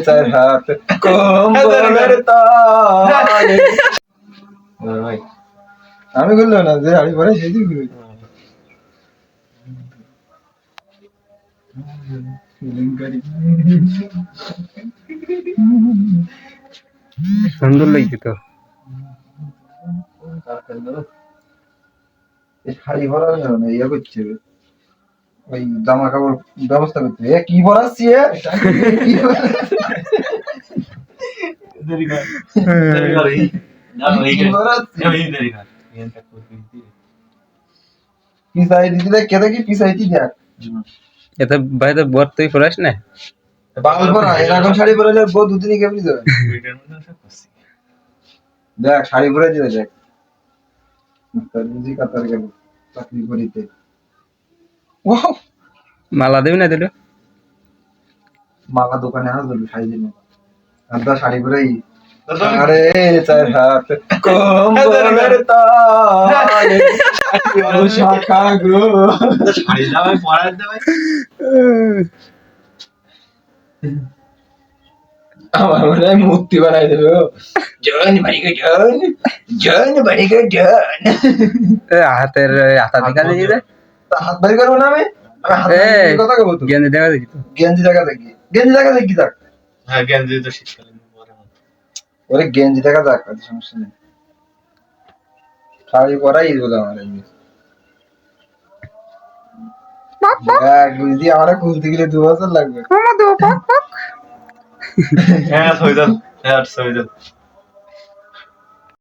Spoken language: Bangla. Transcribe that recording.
চার হাত কম্বলের তলে। ভাই আমি বললো না যে শাড়ি পরে সেই দিন সুন্দর লাগছে তো। শাড়ি পরার জন্য ইয়ে করছে ওই জামা কাপড় ব্যবস্থা করতে কি পরাচ্ছি পিছাই দিদি দেখ কে দেখি পিছাইতি দেখ এত ভাই তো বর তুই পড়াস না? বাঙাল পরা এরকম শাড়ি পরে বউ দুদিনই কেমনি যাবে দেখ শাড়ি পরে দিবে দেখ তার বুঝি কাতার গেল চাকরি করিতে মালা দেবি না দিলে? মালা দোকানে আসবে শাড়ি দিন আর তা শাড়ি পরেই আরে চার হাত কম্বলের তলে শাখা গো শাড়ি দাও পরার দাও আমার মনে হয় মূর্তি বানাই দেবে জন বাড়িকে জন জন বাড়িকে জন হাতের হাতা দেখা দেখি রে। হাত বাড়ি করবো না আমি কথা কবো তো গেঞ্জি দেখা দেখি তো। গেঞ্জি দেখা দেখি যাক হ্যাঁ গেঞ্জি তো শীতকালে ওরে গেঞ্জি দেখা যাক সমস্যা নেই শাড়ি পরাই বলে আমার বুঝলি আমার খুলতে গেলে 2 বছর লাগবে হ্যাঁ সৈদাল হ্যাঁ সৈদাল